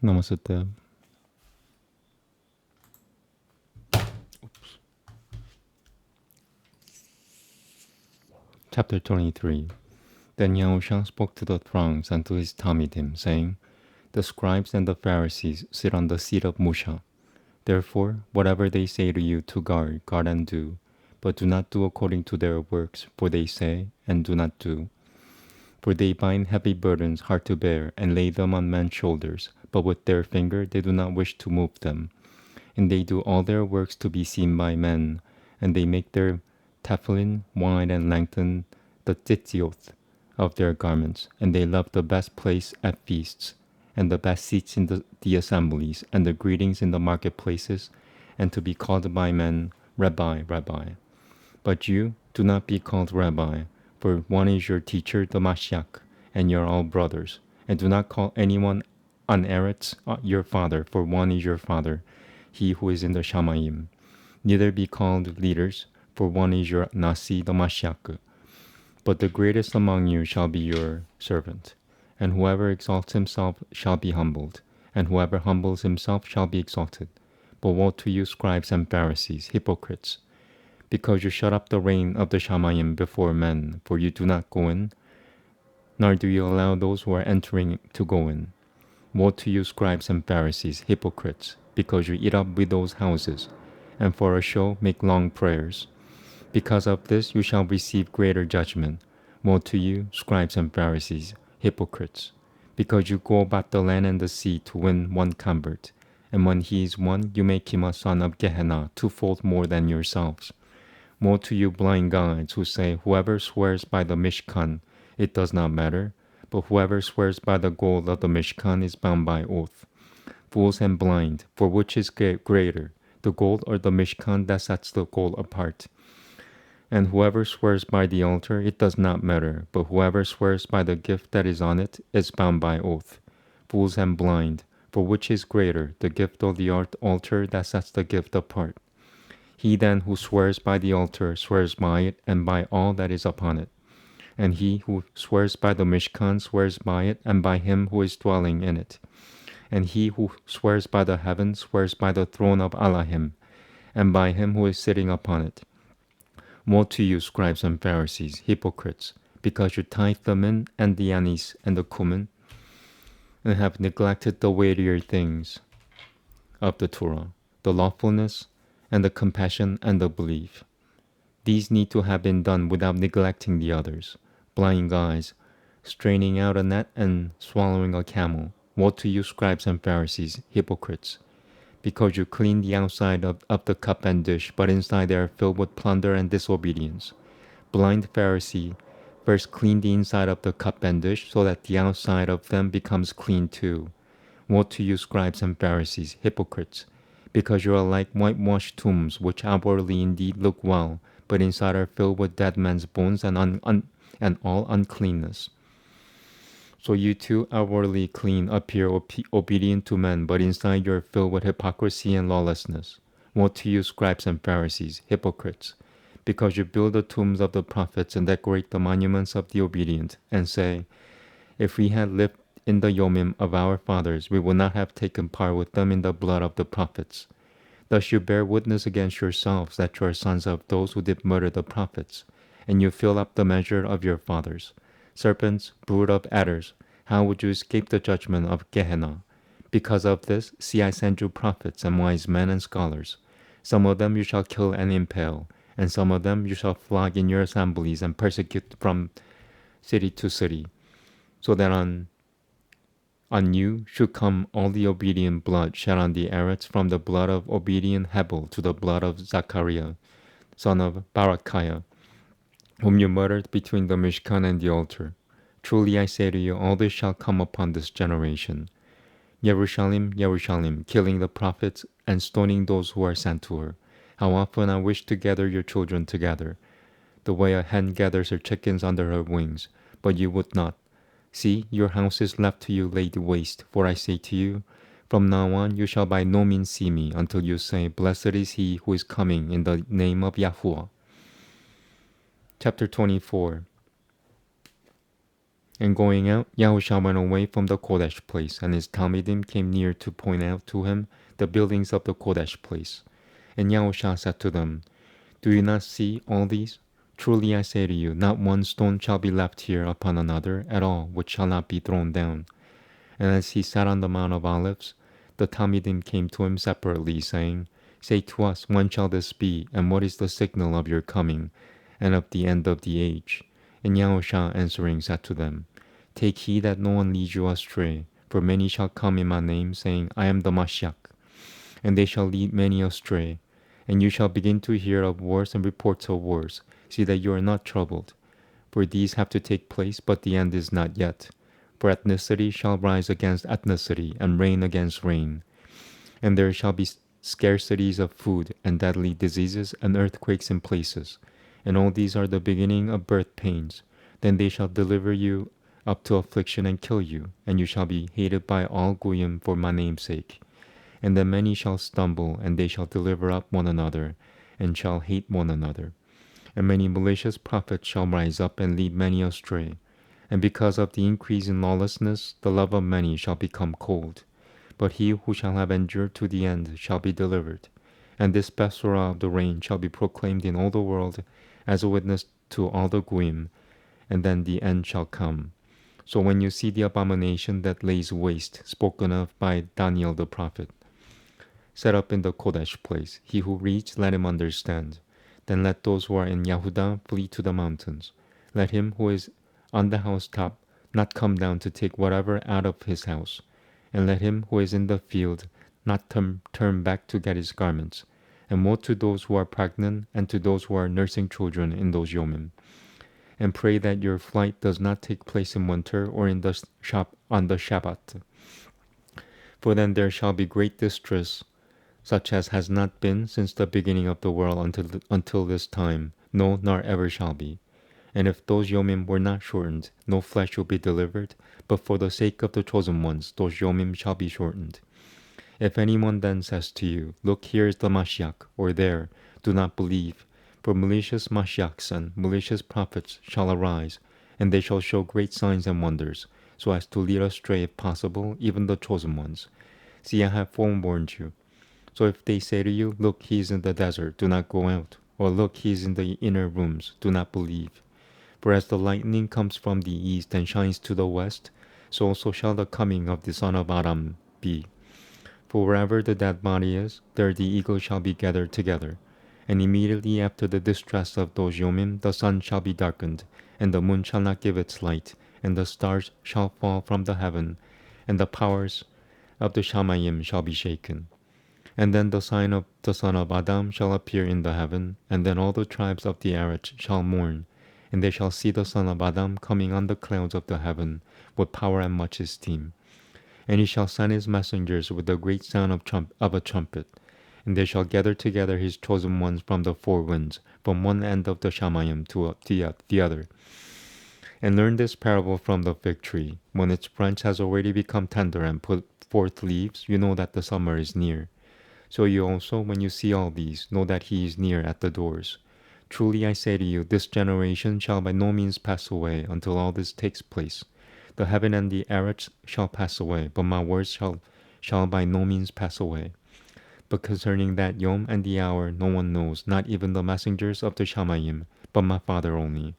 남았을 때. Chapter 23. Then Yah-ooh-sha spoke to the throngs and to his Talmidim, saying, The scribes and the Pharisees sit on the seat of Musha. Therefore, whatever they say to you to guard, guard and do. But do not do according to their works, for they say, and do not do. For they bind heavy burdens hard to bear, and lay them on men's shoulders, but with their finger they do not wish to move them. And they do all their works to be seen by men, and they make their tefillin wide and lengthen the tzitzit of their garments, and they love the best place at feasts, and the best seats in the assemblies, and the greetings in the marketplaces, and to be called by men, Rabbi, Rabbi. But you do not be called Rabbi, for one is your teacher, the Mashiach, and you are all brothers. And do not call anyone Aneretz your father, for one is your father, he who is in the Shamayim. Neither be called leaders, for one is your Nasi, the Mashiach. But the greatest among you shall be your servant. And whoever exalts himself shall be humbled, and whoever humbles himself shall be exalted. But woe to you, scribes and Pharisees, hypocrites! Because you shut up the reign of the Shamayim before men, for you do not go in, nor do you allow those who are entering to go in. Woe to you, scribes and Pharisees, hypocrites! Because you eat up widows' houses, and for a show make long prayers. Because of this you shall receive greater judgment. Woe to you, scribes and Pharisees, hypocrites! Because you go about the land and the sea to win one convert, and when he is won, you make him a son of Gehenna, twofold more than yourselves. Woe to you, blind guides, who say, Whoever swears by the Mishkan, it does not matter, but whoever swears by the gold of the Mishkan is bound by oath. Fools and blind, for which is greater, the gold or the Mishkan that sets the gold apart? And whoever swears by the altar, it does not matter, but whoever swears by the gift that is on it is bound by oath. Fools and blind, for which is greater, the gift or the altar that sets the gift apart? He then who swears by the altar swears by it and by all that is upon it. And he who swears by the Mishkan swears by it and by him who is dwelling in it. And he who swears by the heavens swears by the throne of Elohim, and by him who is sitting upon it. Woe to you, scribes and Pharisees, hypocrites, because you tithe the mint and the anise and the cumin, and have neglected the weightier things of the Torah, the lawfulness, and the compassion and the belief. These need to have been done without neglecting the others. Blind guys, straining out a net and swallowing a camel. Woe to you, scribes and Pharisees, hypocrites! Because you clean the outside of the cup and dish, but inside they are filled with plunder and disobedience. Blind Pharisee, first clean the inside of the cup and dish, so that the outside of them becomes clean too. Woe to you, scribes and Pharisees, hypocrites! Because you are like whitewashed tombs, which outwardly indeed look well, but inside are filled with dead men's bones and all uncleanness. So you too, outwardly clean, appear obedient to men, but inside you are filled with hypocrisy and lawlessness. Woe to you, scribes and Pharisees, hypocrites! Because you build the tombs of the prophets and decorate the monuments of the obedient, and say, If we had lived in the Yomim of our fathers, we would not have taken part with them in the blood of the prophets. Thus you bear witness against yourselves that you are sons of those who did murder the prophets, and you fill up the measure of your fathers. Serpents, brood of adders, how would you escape the judgment of Gehenna? Because of this, see, I send you prophets and wise men and scholars. Some of them you shall kill and impale, and some of them you shall flog in your assemblies and persecute from city to city, so that on you should come all the obedient blood shed on the Eretz, from the blood of obedient Hebel to the blood of Zachariah, son of Barachiah, whom you murdered between the Mishkan and the altar. Truly I say to you, all this shall come upon this generation. Yerushalayim, Yerushalayim, killing the prophets and stoning those who are sent to her. How often I wish to gather your children together, the way a hen gathers her chickens under her wings, but you would not. See, your house is left to you laid waste, for I say to you, from now on you shall by no means see me, until you say, Blessed is he who is coming in the name of Yahuwah. Chapter 24. And going out, Yah-ooh-sha went away from the Kodesh place, and his Talmidim came near to point out to him the buildings of the Kodesh place. And Yah-ooh-sha said to them, Do you not see all these? Truly I say to you, not one stone shall be left here upon another at all, which shall not be thrown down. And as he sat on the Mount of Olives, the Talmidim came to him separately, saying, Say to us, when shall this be, and what is the signal of your coming, and of the end of the age? And Yah-ooh-sha answering said to them, Take heed that no one leads you astray, for many shall come in my name, saying, I am the Mashiach, and they shall lead many astray. And you shall begin to hear of wars and reports of wars. See that you are not troubled, for these have to take place, but the end is not yet. For ethnicity shall rise against ethnicity, and reign against reign. And there shall be scarcities of food, and deadly diseases, and earthquakes in places. And all these are the beginning of birth pains. Then they shall deliver you up to affliction and kill you, and you shall be hated by all Goyim for my name's sake. And then many shall stumble, and they shall deliver up one another, and shall hate one another. And many malicious prophets shall rise up and lead many astray. And because of the increase in lawlessness, the love of many shall become cold. But he who shall have endured to the end shall be delivered. And this Besorah of the reign shall be proclaimed in all the world as a witness to all the Goyim, and then the end shall come. So when you see the abomination that lays waste, spoken of by Daniel the prophet, set up in the Kodesh place, he who reads, let him understand. Then let those who are in Yehuda flee to the mountains. Let him who is on the housetop not come down to take whatever out of his house. And let him who is in the field not turn back to get his garments. And woe to those who are pregnant and to those who are nursing children in those Yomim. And pray that your flight does not take place in winter or in the on the Shabbat. For then there shall be great distress, such as has not been since the beginning of the world until this time, no, nor ever shall be. And if those Yomim were not shortened, no flesh will be delivered, but for the sake of the chosen ones, those Yomim shall be shortened. If anyone then says to you, Look, here is the Mashiach, or there, do not believe, for malicious Mashiachs and malicious prophets shall arise, and they shall show great signs and wonders, so as to lead astray, if possible, even the chosen ones. See, I have forewarned you. So if they say to you, Look, he is in the desert, do not go out, or Look, he is in the inner rooms, do not believe. For as the lightning comes from the east and shines to the west, so also shall the coming of the Son of Adam be. For wherever the dead body is, there the eagles shall be gathered together. And immediately after the distress of those Yomim, the sun shall be darkened, and the moon shall not give its light, and the stars shall fall from the heaven, and the powers of the Shamayim shall be shaken. And then the sign of the Son of Adam shall appear in the heaven, and then all the tribes of the Arabs shall mourn, and they shall see the Son of Adam coming on the clouds of the heaven, with power and much esteem. And he shall send his messengers with the great sound of a trumpet, and they shall gather together his chosen ones from the four winds, from one end of the Shamayim to the other. And learn this parable from the fig tree. When its branch has already become tender and put forth leaves, you know that the summer is near. So you also, when you see all these, know that he is near at the doors. Truly I say to you, this generation shall by no means pass away until all this takes place. The heaven and the earth shall pass away, but my words shall by no means pass away. But concerning that yom and the hour no one knows, not even the messengers of the Shamayim, but my Father only.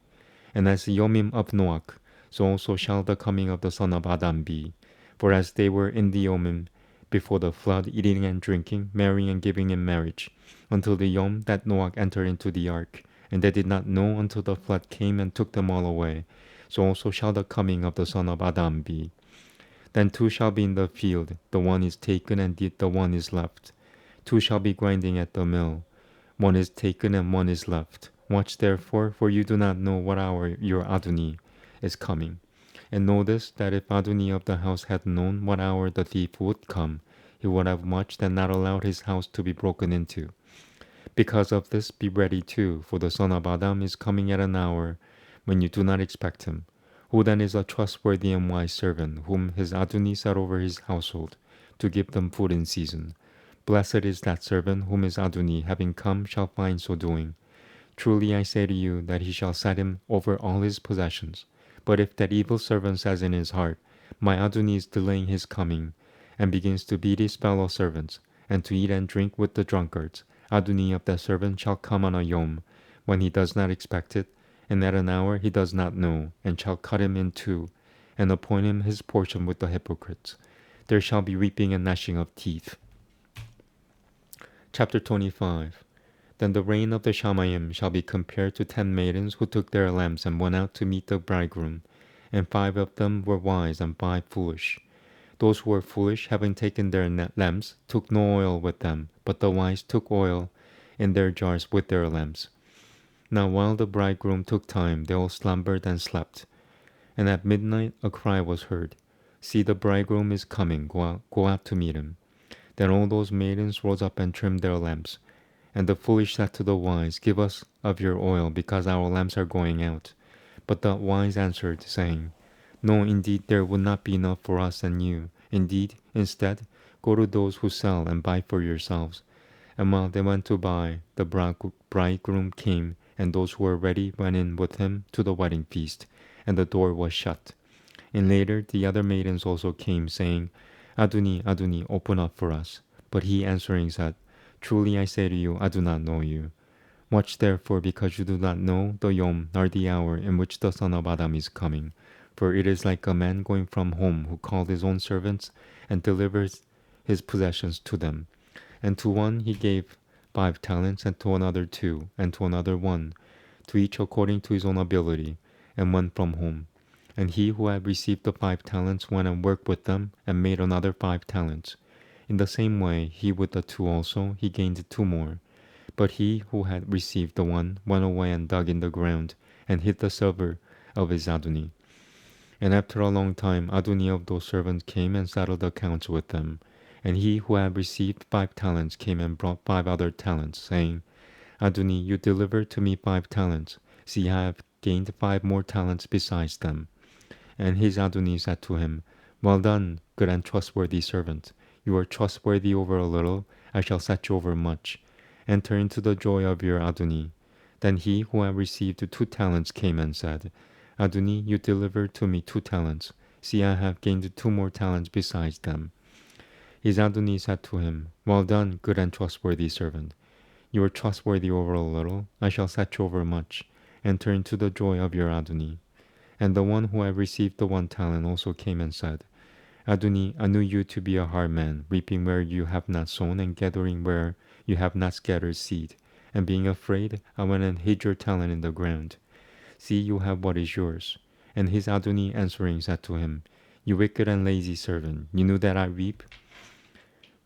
And as the Yomim of Noach, so also shall the coming of the Son of Adam be. For as they were in the Yomim before the flood, eating and drinking, marrying and giving in marriage, until the Yom that Noach entered into the ark, and they did not know until the flood came and took them all away, so also shall the coming of the Son of Adam be. Then two shall be in the field, the one is taken and the one is left. Two shall be grinding at the mill, one is taken and one is left. Watch therefore, for you do not know what hour your Adoni is coming. And know this, that if Adoni of the house had known what hour the thief would come, he would have watched and not allowed his house to be broken into. Because of this, be ready too, for the Son of Adam is coming at an hour when you do not expect him. Who then is a trustworthy and wise servant, whom his Adoni set over his household, to give them food in season? Blessed is that servant whom his Adoni, having come, shall find so doing. Truly I say to you that he shall set him over all his possessions. But if that evil servant says in his heart, my Adoni is delaying his coming, and begins to beat his fellow servants, and to eat and drink with the drunkards, Adoni of that servant shall come on a yom, when he does not expect it, and at an hour he does not know, and shall cut him in two, and appoint him his portion with the hypocrites. There shall be weeping and gnashing of teeth. Chapter 25. Then the reign of the Shamayim shall be compared to 10 maidens who took their lamps and went out to meet the bridegroom, and 5 of them were wise and 5 foolish. Those who were foolish, having taken their lamps, took no oil with them, but the wise took oil in their jars with their lamps. Now while the bridegroom took time, they all slumbered and slept. And at midnight a cry was heard, see, the bridegroom is coming, go out to meet him. Then all those maidens rose up and trimmed their lamps. And the foolish said to the wise, give us of your oil, because our lamps are going out. But the wise answered, saying, no, indeed there would not be enough for us and you. Indeed, instead, go to those who sell and buy for yourselves. And while they went to buy, the bridegroom came, and those who were ready went in with him to the wedding feast, and the door was shut. And later the other maidens also came, saying, Adoni, Adoni, open up for us. But he answering said, truly I say to you, I do not know you. Watch therefore, because you do not know the yom nor the hour in which the Son of Adam is coming. For it is like a man going from home, who called his own servants and delivers his possessions to them. And to one he gave 5 talents, and to another 2, and to another 1, to each according to his own ability, and went from home. And he who had received the 5 talents went and worked with them, and made another 5 talents. In the same way, he with the 2 also, he gained 2 more. But he who had received the 1 went away and dug in the ground, and hid the silver of his Adoni. And after a long time, Adoni of those servants came and settled accounts with them. And he who had received 5 talents came and brought 5 other talents, saying, Adoni, you delivered to me 5 talents. See, I have gained 5 more talents besides them. And his Adoni said to him, well done, good and trustworthy servant. You are trustworthy over a little, I shall set you over much. Enter into the joy of your Adoni. Then he who had received 2 talents came and said, Adoni, you delivered to me 2 talents. See, I have gained 2 more talents besides them. His Adoni said to him, well done, good and trustworthy servant. You are trustworthy over a little, I shall set you over much. Enter into the joy of your Adoni. And the one who had received the 1 talent also came and said, Adoni, I knew you to be a hard man, reaping where you have not sown, and gathering where you have not scattered seed. And being afraid, I went and hid your talent in the ground. See, you have what is yours. And his Adoni answering said to him, you wicked and lazy servant, you knew that I reap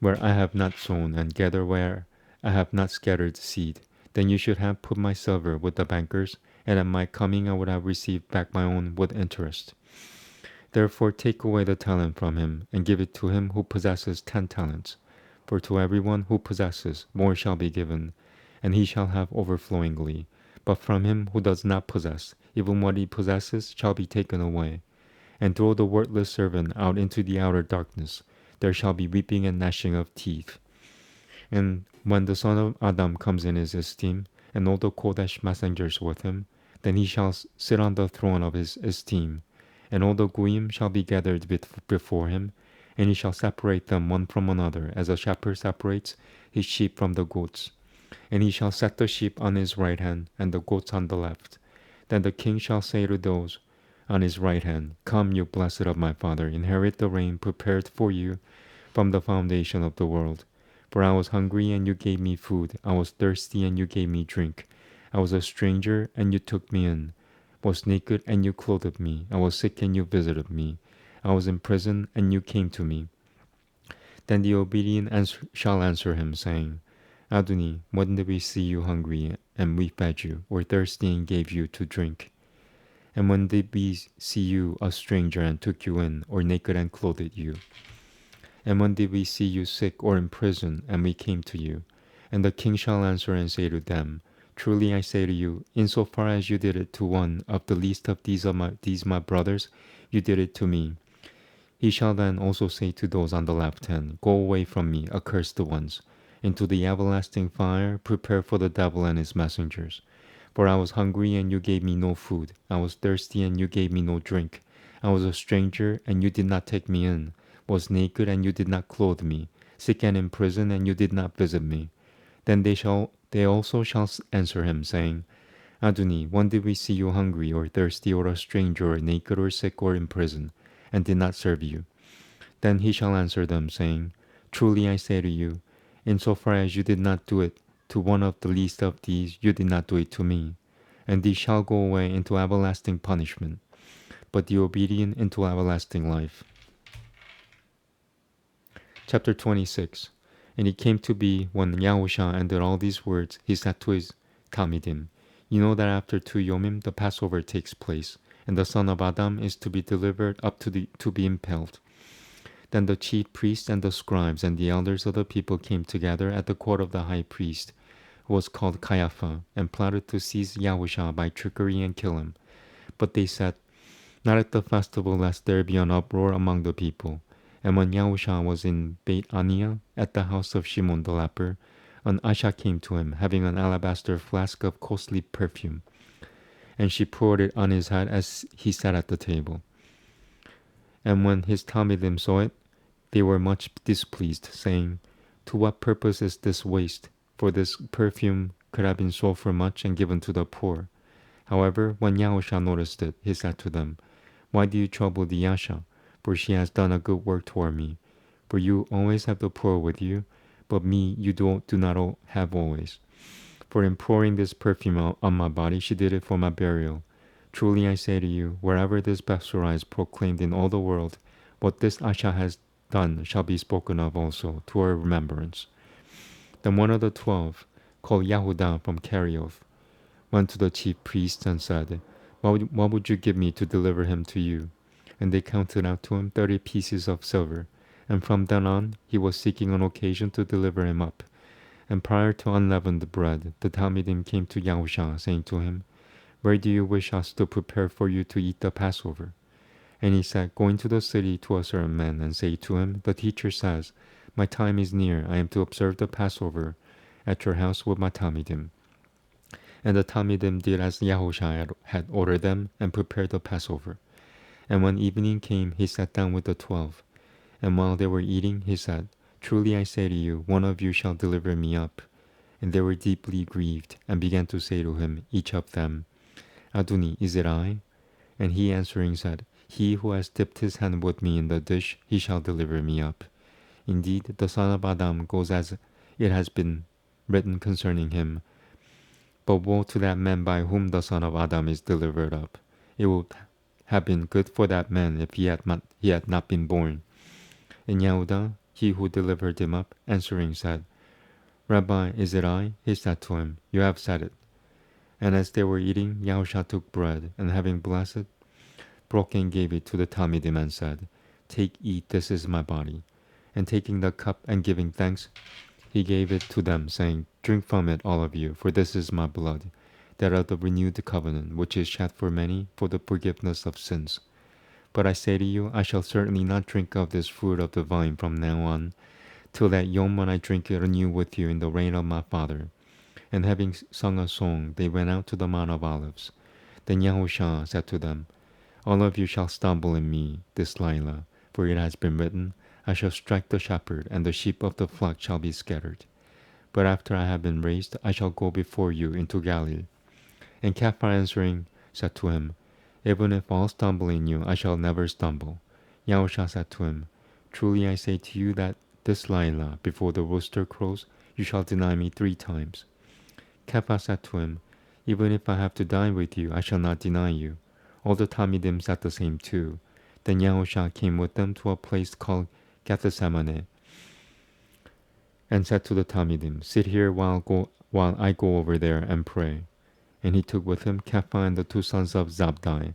where I have not sown, and gather where I have not scattered seed. Then you should have put my silver with the bankers, and at my coming I would have received back my own with interest. Therefore take away the talent from him, and give it to him who possesses 10 talents. For to everyone who possesses, more shall be given, and he shall have overflowingly. But from him who does not possess, even what he possesses shall be taken away. And throw the worthless servant out into the outer darkness. There shall be weeping and gnashing of teeth. And when the Son of Adam comes in his esteem, and all the Kodesh messengers with him, then he shall sit on the throne of his esteem. And all the Goyim shall be gathered before him, and he shall separate them one from another, as a shepherd separates his sheep from the goats. And he shall set the sheep on his right hand, and the goats on the left. Then the king shall say to those on his right hand, come, you blessed of my Father, inherit the reign prepared for you from the foundation of the world. For I was hungry, and you gave me food. I was thirsty, and you gave me drink. I was a stranger, and you took me in. Was naked, and you clothed me. I was sick, and you visited me. I was in prison, and you came to me. Then the obedient shall answer him, saying, Adoni, when did we see you hungry, and we fed you, or thirsty, and gave you to drink? And when did we see you a stranger, and took you in, or naked, and clothed you? And when did we see you sick or in prison, and we came to you? And the king shall answer and say to them, truly I say to you, insofar as you did it to one of the least of these my brothers, you did it to me. He shall then also say to those on the left hand, go away from me, accursed ones, into the everlasting fire prepared for the devil and his messengers. For I was hungry, and you gave me no food. I was thirsty, and you gave me no drink. I was a stranger, and you did not take me in. Was naked, and you did not clothe me. Sick and in prison, and you did not visit me. Then they also shall answer him, saying, Adoni, when did we see you hungry, or thirsty, or a stranger, or naked, or sick, or in prison, and did not serve you? Then he shall answer them, saying, Truly I say to you, insofar as you did not do it to one of the least of these, you did not do it to me. And these shall go away into everlasting punishment, but the obedient into everlasting life. Chapter 26. And it came to be, when Yah-ooh-sha ended all these words, he said to his Talmidim, You know that after 2 Yomim the Passover takes place, and the son of Adam is to be delivered up to be impaled. Then the chief priests and the scribes and the elders of the people came together at the court of the high priest, who was called Caiaphas, and plotted to seize Yah-ooh-sha by trickery and kill him. But they said, Not at the festival, lest there be an uproar among the people. And when Yah-ooh-sha was in Beit Aniah, at the house of Shimon the leper, an Asha came to him, having an alabaster flask of costly perfume. And she poured it on his head as he sat at the table. And when his Talmidim saw it, they were much displeased, saying, To what purpose is this waste? For this perfume could have been sold for much and given to the poor. However, when Yah-ooh-sha noticed it, he said to them, Why do you trouble the Asha? For she has done a good work toward me. For you always have the poor with you, but me you do not have always. For in pouring this perfume on my body, she did it for my burial. Truly I say to you, wherever this Bethsura is proclaimed in all the world, what this Asha has done shall be spoken of also, to her remembrance. Then one of the 12, called Yehuda from Kerioth, went to the chief priests and said, What would you give me to deliver him to you? And they counted out to him 30 pieces of silver. And from then on, he was seeking an occasion to deliver him up. And prior to unleavened bread, the Talmidim came to Yah-ooh-sha, saying to him, Where do you wish us to prepare for you to eat the Passover? And he said, Go into the city to a certain man, and say to him, The teacher says, My time is near, I am to observe the Passover at your house with my Talmidim. And the Talmidim did as Yah-ooh-sha had ordered them, and prepared the Passover. And when evening came, he sat down with the 12. And while they were eating, he said, Truly I say to you, one of you shall deliver me up. And they were deeply grieved, and began to say to him, each of them, Adoni, is it I? And he answering said, He who has dipped his hand with me in the dish, he shall deliver me up. Indeed, the son of Adam goes as it has been written concerning him. But woe to that man by whom the son of Adam is delivered up. It would have been good for that man if he had not been born. And Yehuda, he who delivered him up, answering said, Rabbi, is it I? He said to him, You have said it. And as they were eating, Yah-ooh-sha took bread, and having blessed, broke and gave it to the Talmidim and said, Take, eat, this is my body. And taking the cup and giving thanks, he gave it to them, saying, Drink from it, all of you, for this is my blood, that of the renewed covenant, which is shed for many for the forgiveness of sins. But I say to you, I shall certainly not drink of this fruit of the vine from now on, till that yom when I drink it anew with you in the reign of my Father. And having sung a song, they went out to the Mount of Olives. Then Yah-ooh-sha said to them, All of you shall stumble in me this Laila, for it has been written, I shall strike the shepherd, and the sheep of the flock shall be scattered. But after I have been raised, I shall go before you into Galilee. And Caiaphas answering said to him, Even if all stumble in you, I shall never stumble. Yah-ooh-sha said to him, Truly I say to you that this Laila, before the rooster crows, you shall deny me 3 times. Caiaphas said to him, Even if I have to die with you, I shall not deny you. All the Talmidim said the same too. Then Yah-ooh-sha came with them to a place called Gethsemane, and said to the Talmidim, Sit here while I go over there and pray. And he took with him Caiaphas and the 2 sons of Zabdi,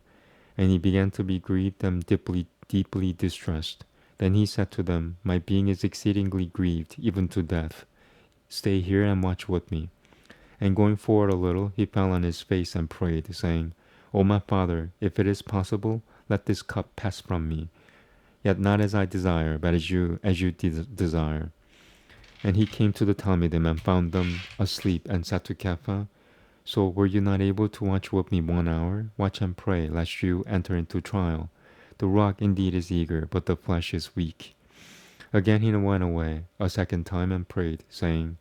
and he began to be grieved and deeply distressed. Then he said to them, My being is exceedingly grieved, even to death. Stay here and watch with me. And going forward a little, he fell on his face and prayed, saying, O my Father, if it is possible, let this cup pass from me. Yet not as I desire, but as you desire. And he came to the Talmidim and found them asleep, and said to Caiaphas, So were you not able to watch with me 1 hour? Watch and pray, lest you enter into trial. The rock indeed is eager, but the flesh is weak. Again he went away a second time and prayed, saying,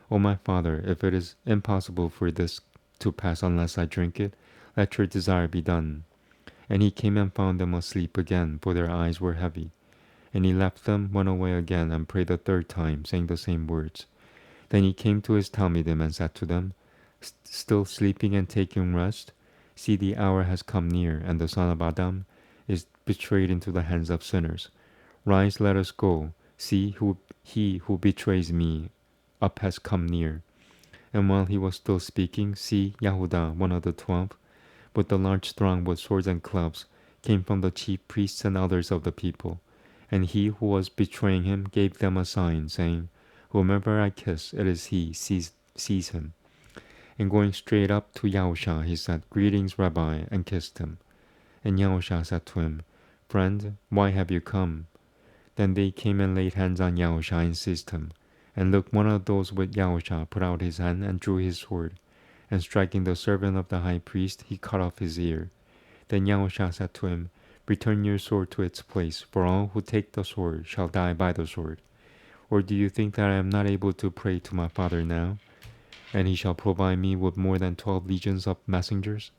O my Father, if it is impossible for this to pass unless I drink it, let your desire be done. And he came and found them asleep again, for their eyes were heavy. And he left them, went away again, and prayed the third time, saying the same words. Then he came to his Talmidim and said to them, Still sleeping and taking rest? See, the hour has come near, and the son of Adam is betrayed into the hands of sinners. Rise, let us go. See, he who betrays me up has come near. And while he was still speaking, see, Yehuda, one of the 12, with a large throng with swords and clubs, came from the chief priests and elders of the people. And he who was betraying him gave them a sign, saying, Whomever I kiss, it is he, seize him. And going straight up to Yah-ooh-sha, he said, Greetings, Rabbi, and kissed him. And Yah-ooh-sha said to him, Friend, why have you come? Then they came and laid hands on Yah-ooh-sha and seized him. And look, one of those with Yah-ooh-sha put out his hand and drew his sword, and striking the servant of the high priest, he cut off his ear. Then Yah-ooh-sha said to him, Return your sword to its place, for all who take the sword shall die by the sword. Or do you think that I am not able to pray to my Father now, and he shall provide me with more than 12 legions of messengers?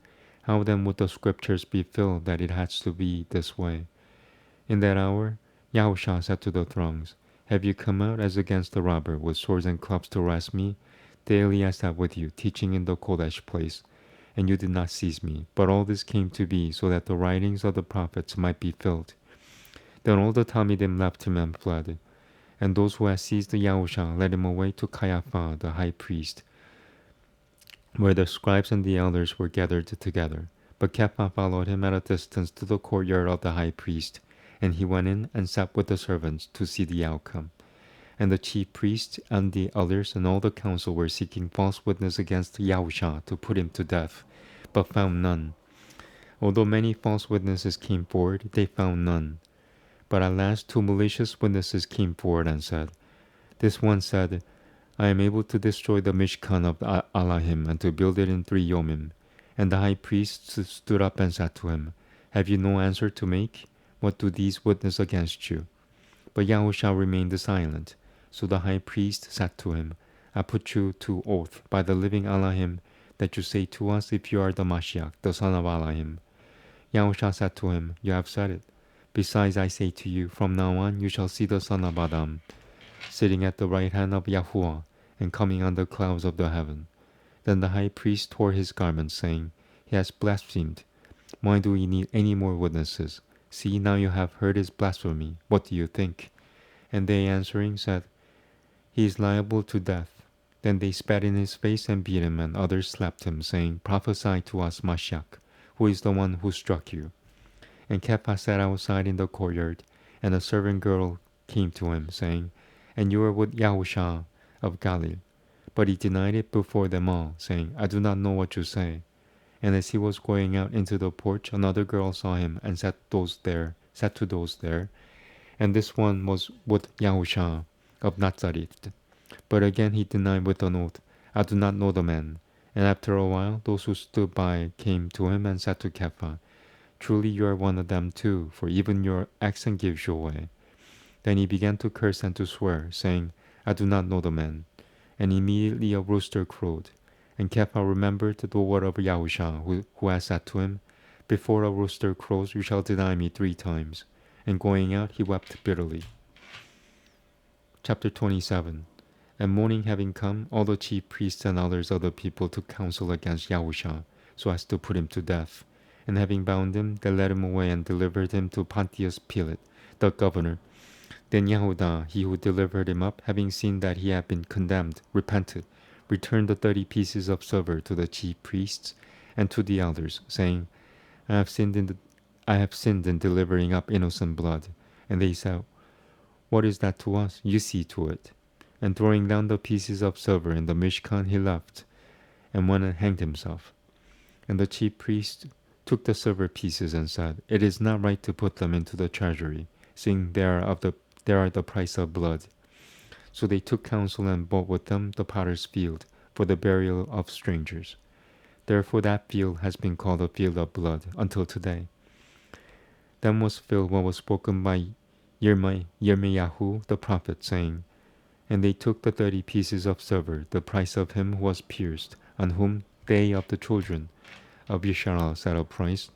How then would the scriptures be filled that it has to be this way? In that hour, Yah-ooh-sha said to the throngs, Have you come out as against the robber with swords and clubs to arrest me? Daily I sat with you, teaching in the Kodesh place, and you did not seize me. But all this came to be so that the writings of the prophets might be filled. Then all the Talmidim left him and fled. And those who had seized Yah-ooh-sha led him away to Caiaphas the high priest, where the scribes and the elders were gathered together. But Caiaphas followed him at a distance to the courtyard of the high priest, and he went in and sat with the servants to see the outcome. And the chief priests and the elders and all the council were seeking false witness against Yah-ooh-sha to put him to death, but found none. Although many false witnesses came forward, they found none. But at last 2 malicious witnesses came forward and said, This one said, I am able to destroy the Mishkan of Elohim and to build it in 3 yomim. And the high priest stood up and said to him, Have you no answer to make? What do these witness against you? But Yah-ooh-sha remained silent. So the high priest said to him, I put you to oath by the living Elohim that you say to us if you are the Mashiach, the son of Elohim. Yah-ooh-sha said to him, You have said it. Besides, I say to you, from now on you shall see the son of Adam, sitting at the right hand of Yahuwah, and coming on the clouds of the heaven. Then the high priest tore his garments, saying, He has blasphemed. Why do we need any more witnesses? See, now you have heard his blasphemy. What do you think? And they answering said, He is liable to death. Then they spat in his face and beat him, and others slapped him, saying, Prophesy to us, Mashiach, who is the one who struck you? And Caiaphas sat outside in the courtyard, and a servant girl came to him, saying, And you are with Yah-ooh-sha of Galilee. But he denied it before them all, saying, I do not know what you say. And as he was going out into the porch, another girl saw him and said to those there, And this one was with Yah-ooh-sha of Nazareth. But again he denied with an oath, I do not know the man. And after a while, those who stood by came to him and said to Caiaphas, Truly you are one of them too, for even your accent gives you away. Then he began to curse and to swear, saying, I do not know the man. And immediately a rooster crowed. And Caiaphas remembered the word of Yah-ooh-sha, who had said to him, Before a rooster crows, you shall deny me 3 times. And going out, he wept bitterly. Chapter 27. And morning having come, all the chief priests and others of the people took counsel against Yah-ooh-sha, so as to put him to death. And having bound him, they led him away and delivered him to Pontius Pilate, the governor. Then Yehuda, he who delivered him up, having seen that he had been condemned, repented, returned the 30 pieces of silver to the chief priests and to the elders, saying, I have sinned in delivering up innocent blood. And they said, What is that to us? You see to it. And throwing down the pieces of silver in the Mishkan, he left, and went and hanged himself. And the chief priest took the silver pieces and said, It is not right to put them into the treasury, seeing they are the price of blood. So they took counsel and bought with them the potter's field for the burial of strangers. Therefore that field has been called a field of blood until today. Then was filled what was spoken by Yirmiyahu the prophet, saying, And they took the 30 pieces of silver, the price of him who was pierced, on whom they of the children of Yisrael set a price,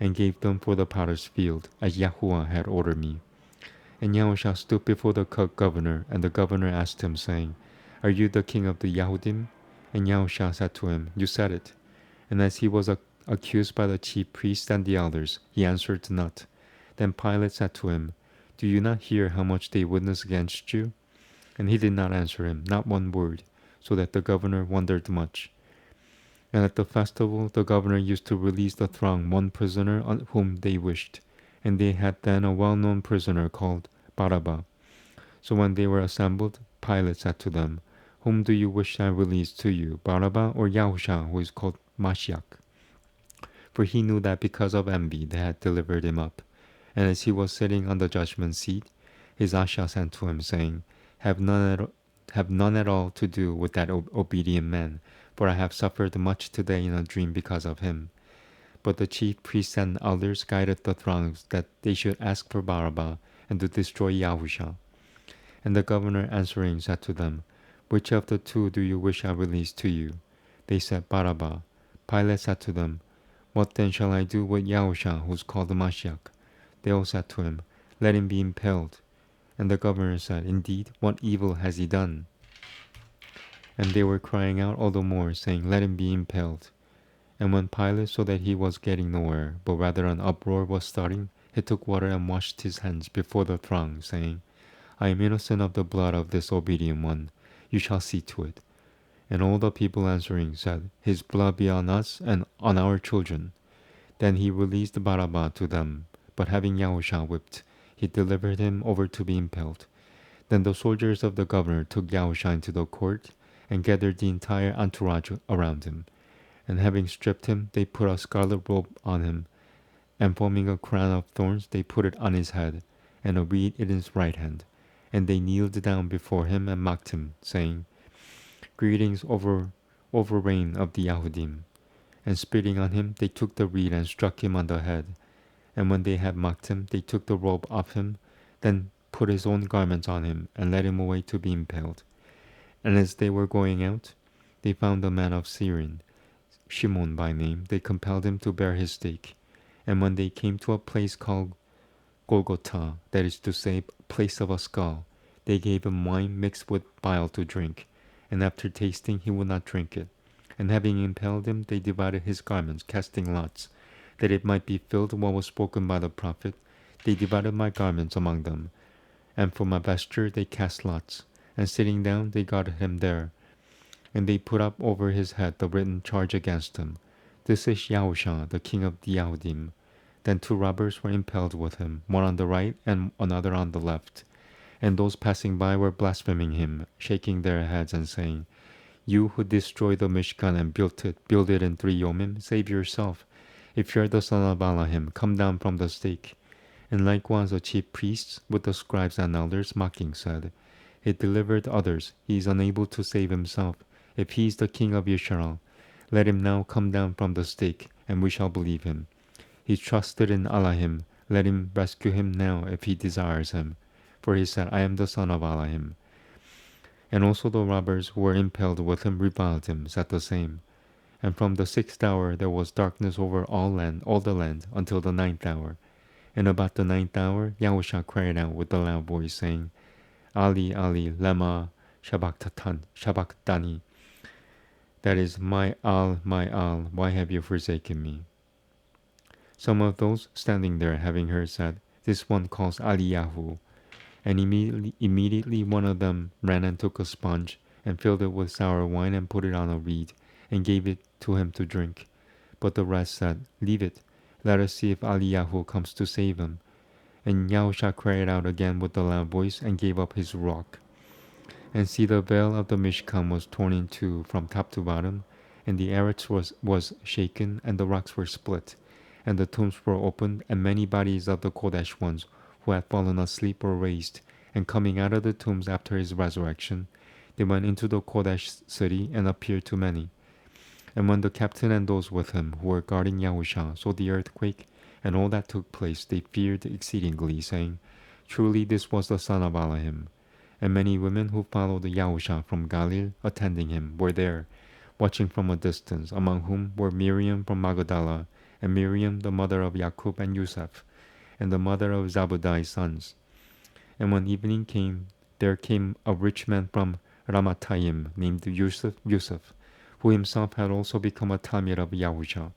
and gave them for the potter's field, as Yahuwah had ordered me. And Yah-ooh-sha stood before the governor, and the governor asked him, saying, Are you the king of the Yahudim? And Yah-ooh-sha said to him, You said it. And as he was accused by the chief priests and the elders, he answered not. Then Pilate said to him, Do you not hear how much they witness against you? And he did not answer him, not one word, so that the governor wondered much. And at the festival the governor used to release the throng one prisoner on whom they wished, and they had then a well-known prisoner called Barabbas. So when they were assembled, Pilate said to them, Whom do you wish I release to you, Barabbas or Yah-ooh-sha, who is called Mashiach? For he knew that because of envy they had delivered him up. And as he was sitting on the judgment seat, his Asha sent to him, saying, Have none at all to do with that obedient man, for I have suffered much today in a dream because of him. But the chief priests and elders guided the throngs that they should ask for Barabbas and to destroy Yah-ooh-sha. And the governor answering said to them, Which of the two do you wish I release to you? They said, Barabbas. Pilate said to them, What then shall I do with Yah-ooh-sha, who is called the Mashiach? They all said to him, Let him be impaled. And the governor said, Indeed, what evil has he done? And they were crying out all the more, saying, Let him be impaled. And when Pilate saw that he was getting nowhere, but rather an uproar was starting, he took water and washed his hands before the throng, saying, I am innocent of the blood of this obedient one. You shall see to it. And all the people answering said, His blood be on us and on our children. Then he released Barabbas to them, but having Yah-ooh-sha whipped, he delivered him over to be impaled. Then the soldiers of the governor took Yah-ooh-sha into the court, and gathered the entire entourage around him. And having stripped him, they put a scarlet robe on him, and forming a crown of thorns, they put it on his head, and a reed in his right hand. And they kneeled down before him and mocked him, saying, Greetings over reign of the Yahudim. And spitting on him, they took the reed and struck him on the head. And when they had mocked him, they took the robe off him, then put his own garments on him, and led him away to be impaled. And as they were going out, they found a man of Syrian, Shimon by name. They compelled him to bear his stake. And when they came to a place called Golgotha, that is to say, place of a skull, they gave him wine mixed with bile to drink. And after tasting, he would not drink it. And having impaled him, they divided his garments, casting lots, that it might be filled what was spoken by the prophet. They divided my garments among them, and for my vesture they cast lots. And sitting down, they guarded him there. And they put up over his head the written charge against him. This is Yah-ooh-sha, the king of the Yahudim. Then 2 robbers were impaled with him, one on the right and another on the left. And those passing by were blaspheming him, shaking their heads and saying, You who destroyed the Mishkan and build it in 3 yomim, save yourself. If you are the son of Elohim, come down from the stake. And likewise the chief priests with the scribes and elders mocking said, He delivered others, he is unable to save himself. If he is the king of Israel, let him now come down from the stake, and we shall believe him. He trusted in Elohim, let him rescue him now if he desires him. For he said, I am the son of Elohim. And also the robbers who were impaled with him reviled him, said the same. And from the 6th hour there was darkness over all the land, until the 9th hour. And about the 9th hour, Yah-ooh-sha cried out with a loud voice, saying, Ali, Ali, lema sabachthani. That is, my Al, why have you forsaken me? Some of those standing there, having heard, said, This one calls Eliyahu. And immediately one of them ran and took a sponge, and filled it with sour wine, and put it on a reed, and gave it to him to drink. But the rest said, Leave it, let us see if Eliyahu comes to save him. And Yah-ooh-sha cried out again with a loud voice, and gave up his rock. And see, the veil of the Mishkan was torn in two from top to bottom, and the arras was shaken, and the rocks were split, and the tombs were opened, and many bodies of the Kodesh ones who had fallen asleep were raised. And coming out of the tombs after his resurrection, they went into the Kodesh city and appeared to many. And when the captain and those with him who were guarding Yah-ooh-sha saw the earthquake and all that took place, they feared exceedingly, saying, "Truly this was the son of Elohim." And many women who followed Yah-ooh-sha from Galilee, attending him, were there, watching from a distance, among whom were Miriam from Magdala, and Miriam the mother of Jacob and Yosef, and the mother of Zabudai's sons. And when evening came, there came a rich man from Ramathaim named Yusuf, who himself had also become a talmid of Yah-ooh-sha.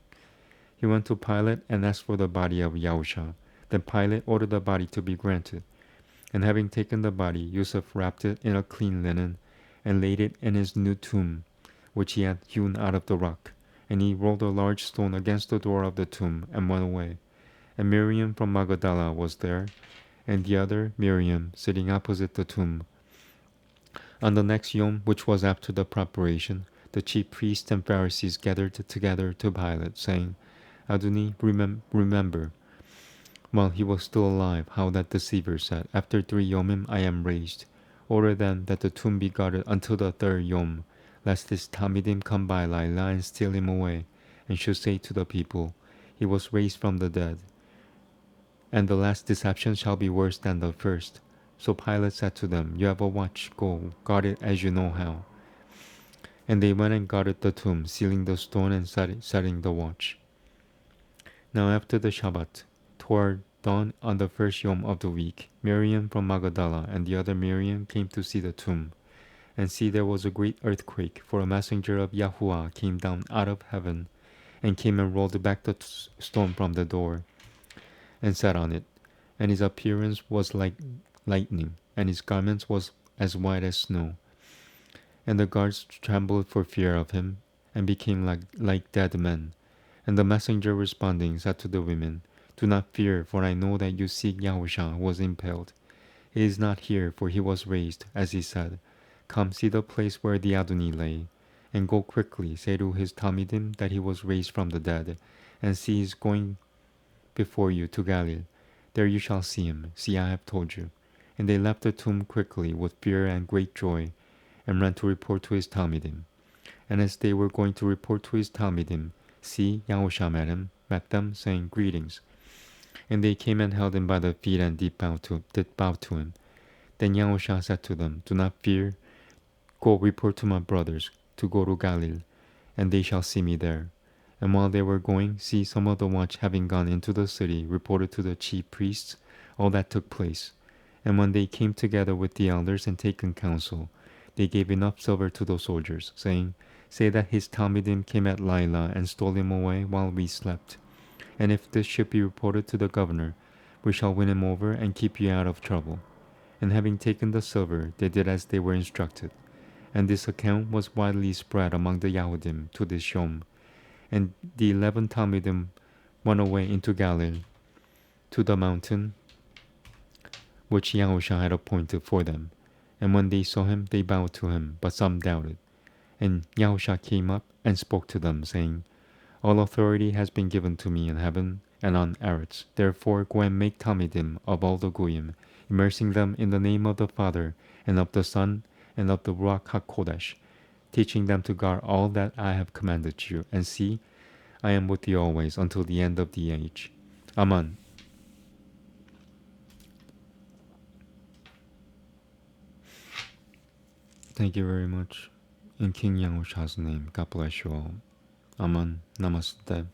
He went to Pilate and asked for the body of Yah-ooh-sha. Then Pilate ordered the body to be granted. And having taken the body, Yusuf wrapped it in a clean linen and laid it in his new tomb, which he had hewn out of the rock. And he rolled a large stone against the door of the tomb and went away. And Miriam from Magdala was there, and the other Miriam sitting opposite the tomb. On the next Yom, which was after the preparation, the chief priests and Pharisees gathered together to Pilate, saying, "Adoni, remember, while he was still alive, how that deceiver said, 'After 3 Yomim I am raised.' Order then that the tomb be guarded until the 3rd Yom, lest his Talmidim come by Laila and steal him away, and should say to the people, 'He was raised from the dead.' And the last deception shall be worse than the first." So Pilate said to them, "You have a watch, go, guard it as you know how." And they went and guarded the tomb, sealing the stone and setting the watch. Now after the Shabbat, toward dawn on the 1st Yom of the week, Miriam from Magdala and the other Miriam came to see the tomb. And see, there was a great earthquake, for a messenger of Yahuwah came down out of heaven, and came and rolled back the stone from the door, and sat on it. And his appearance was like lightning, and his garments was as white as snow. And the guards trembled for fear of him, and became like dead men. And the messenger responding said to the women, "Do not fear, for I know that you seek Yah-ooh-sha who was impaled. He is not here, for he was raised, as he said. Come, see the place where the Adoni lay, and go quickly, say to his Talmidim that he was raised from the dead, and see, he is going before you to Galilee. There you shall see him. See, I have told you." And they left the tomb quickly with fear and great joy, and ran to report to his Talmidim. And as they were going to report to his Talmidim, see, Yah-ooh-sha met them, saying, "Greetings." And they came and held him by the feet and did bow to him. Then Yah-ooh-sha said to them, "Do not fear. Go report to my brothers to go to Galilee, and they shall see me there." And while they were going, see, some of the watch having gone into the city reported to the chief priests all that took place. And when they came together with the elders and taken counsel, they gave enough silver to the soldiers, saying, "Say that his Talmidim came at Laila and stole him away while we slept. And if this should be reported to the governor, we shall win him over and keep you out of trouble." And having taken the silver, they did as they were instructed. And this account was widely spread among the Yahudim to this Yom. And the 11 Talmidim went away into Galilee, to the mountain which Yah-ooh-sha had appointed for them. And when they saw him, they bowed to him, but some doubted. And Yah-ooh-sha came up and spoke to them, saying, "All authority has been given to me in heaven and on earth. Therefore go and make Talmidim of all the Goyim, immersing them in the name of the Father, and of the Son, and of the Ruach HaKodesh, teaching them to guard all that I have commanded you. And see, I am with you always until the end of the age." Amen. Thank you very much. In King Yah-ooh-sha's name, God bless you all. Amen. Namaste.